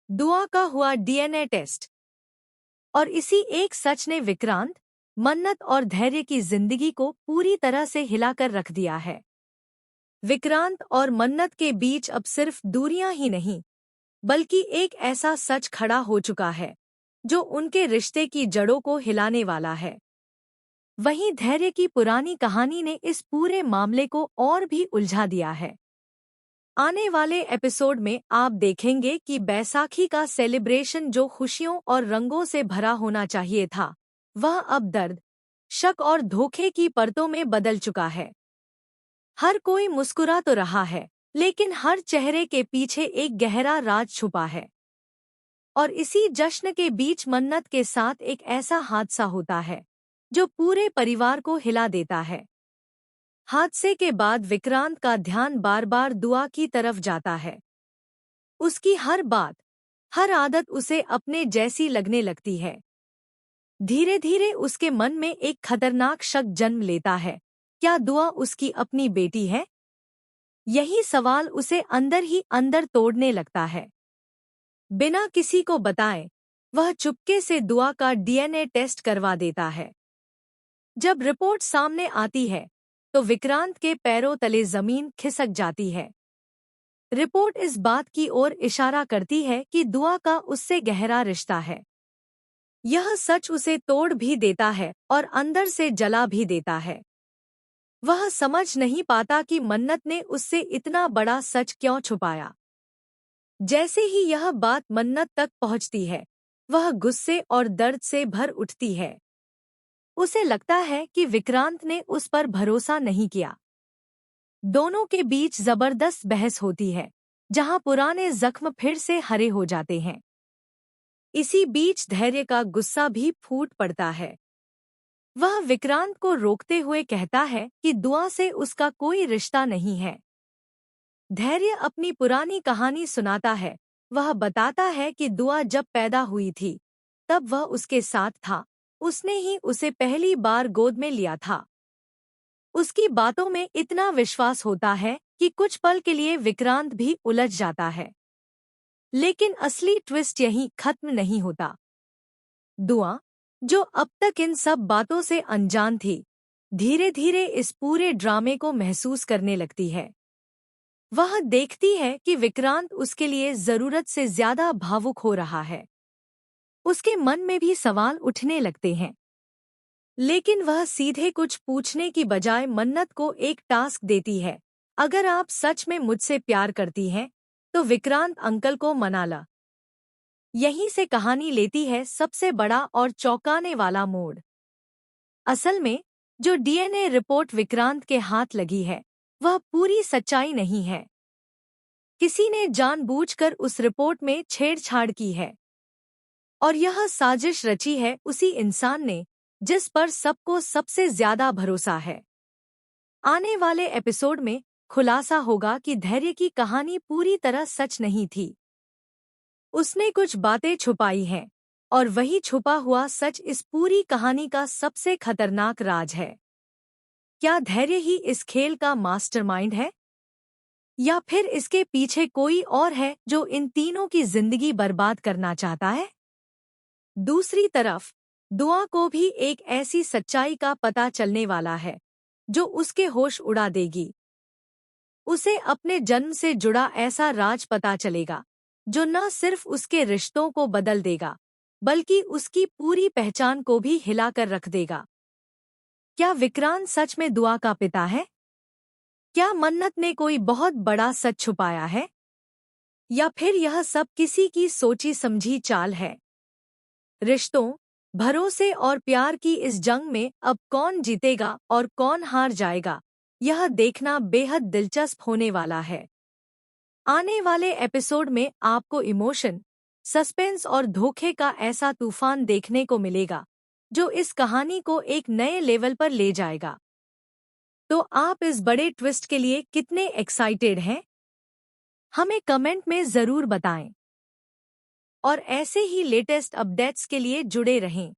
दुआ का हुआ डीएनए टेस्ट। और इसी एक सच ने विक्रांत, मन्नत और धैर्य की जिंदगी को पूरी तरह से हिलाकर रख दिया है। विक्रांत और मन्नत के बीच अब सिर्फ दूरियां ही नहीं, बल्कि एक ऐसा सच खड़ा हो चुका है जो उनके रिश्ते की जड़ों को हिलाने वाला है। वहीं धैर्य की पुरानी कहानी ने इस पूरे मामले को और भी उलझा दिया है। आने वाले एपिसोड में आप देखेंगे कि बैसाखी का सेलिब्रेशन जो खुशियों और रंगों से भरा होना चाहिए था, वह अब दर्द, शक और धोखे की परतों में बदल चुका है। हर कोई मुस्कुरा तो रहा है, लेकिन हर चेहरे के पीछे एक गहरा राज छुपा है। और इसी जश्न के बीच मन्नत के साथ एक ऐसा हादसा होता है जो पूरे परिवार को हिला देता है। हादसे के बाद विक्रांत का ध्यान बार बार दुआ की तरफ जाता है। उसकी हर बात, हर आदत उसे अपने जैसी लगने लगती है। धीरे धीरे उसके मन में एक खतरनाक शक जन्म लेता है, क्या दुआ उसकी अपनी बेटी है? यही सवाल उसे अंदर ही अंदर तोड़ने लगता है। बिना किसी को बताए वह चुपके से दुआ का डीएनए टेस्ट करवा देता है। जब रिपोर्ट सामने आती है तो विक्रांत के पैरों तले जमीन खिसक जाती है। रिपोर्ट इस बात की ओर इशारा करती है कि दुआ का उससे गहरा रिश्ता है। यह सच उसे तोड़ भी देता है और अंदर से जला भी देता है। वह समझ नहीं पाता कि मन्नत ने उससे इतना बड़ा सच क्यों छुपाया। जैसे ही यह बात मन्नत तक पहुंचती है, वह गुस्से और दर्द से भर उठती है। उसे लगता है कि विक्रांत ने उस पर भरोसा नहीं किया। दोनों के बीच जबरदस्त बहस होती है, जहां पुराने जख्म फिर से हरे हो जाते हैं। इसी बीच धैर्य का गुस्सा भी फूट पड़ता है। वह विक्रांत को रोकते हुए कहता है कि दुआ से उसका कोई रिश्ता नहीं है। धैर्य अपनी पुरानी कहानी सुनाता है। वह बताता है कि दुआ जब पैदा हुई थी, तब वह उसके साथ था। उसने ही उसे पहली बार गोद में लिया था। उसकी बातों में इतना विश्वास होता है कि कुछ पल के लिए विक्रांत भी उलझ जाता है। लेकिन असली ट्विस्ट यहीं खत्म नहीं होता। दुआ, जो अब तक इन सब बातों से अनजान थी, धीरे धीरे इस पूरे ड्रामे को महसूस करने लगती है। वह देखती है कि विक्रांत उसके लिए जरूरत से ज्यादा भावुक हो रहा है। उसके मन में भी सवाल उठने लगते हैं। लेकिन वह सीधे कुछ पूछने की बजाय मन्नत को एक टास्क देती है, अगर आप सच में मुझसे प्यार करती हैं, तो विक्रांत अंकल को मना ला। यहीं से कहानी लेती है सबसे बड़ा और चौंकाने वाला मोड़। असल में जो डीएनए रिपोर्ट विक्रांत के हाथ लगी है, वह पूरी सच्चाई नहीं है। किसी ने जानबूझकर उस रिपोर्ट में छेड़छाड़ की है। और यह साजिश रची है उसी इंसान ने जिस पर सबको सबसे ज्यादा भरोसा है। आने वाले एपिसोड में खुलासा होगा कि धैर्य की कहानी पूरी तरह सच नहीं थी। उसने कुछ बातें छुपाई हैं, और वही छुपा हुआ सच इस पूरी कहानी का सबसे खतरनाक राज है। क्या धैर्य ही इस खेल का मास्टरमाइंड है? या फिर इसके पीछे कोई और है जो इन तीनों की जिंदगी बर्बाद करना चाहता है? दूसरी तरफ दुआ को भी एक ऐसी सच्चाई का पता चलने वाला है जो उसके होश उड़ा देगी। उसे अपने जन्म से जुड़ा ऐसा राज पता चलेगा जो न सिर्फ उसके रिश्तों को बदल देगा, बल्कि उसकी पूरी पहचान को भी हिलाकर रख देगा। क्या विक्रांत सच में दुआ का पिता है? क्या मन्नत ने कोई बहुत बड़ा सच छुपाया है? या फिर यह सब किसी की सोची समझी चाल है? रिश्तों, भरोसे और प्यार की इस जंग में अब कौन जीतेगा और कौन हार जाएगा, यह देखना बेहद दिलचस्प होने वाला है। आने वाले एपिसोड में आपको इमोशन, सस्पेंस और धोखे का ऐसा तूफान देखने को मिलेगा जो इस कहानी को एक नए लेवल पर ले जाएगा। तो आप इस बड़े ट्विस्ट के लिए कितने एक्साइटेड हैं? हमें कमेंट में ज़रूर बताएं। और ऐसे ही लेटेस्ट अपडेट्स के लिए जुड़े रहें।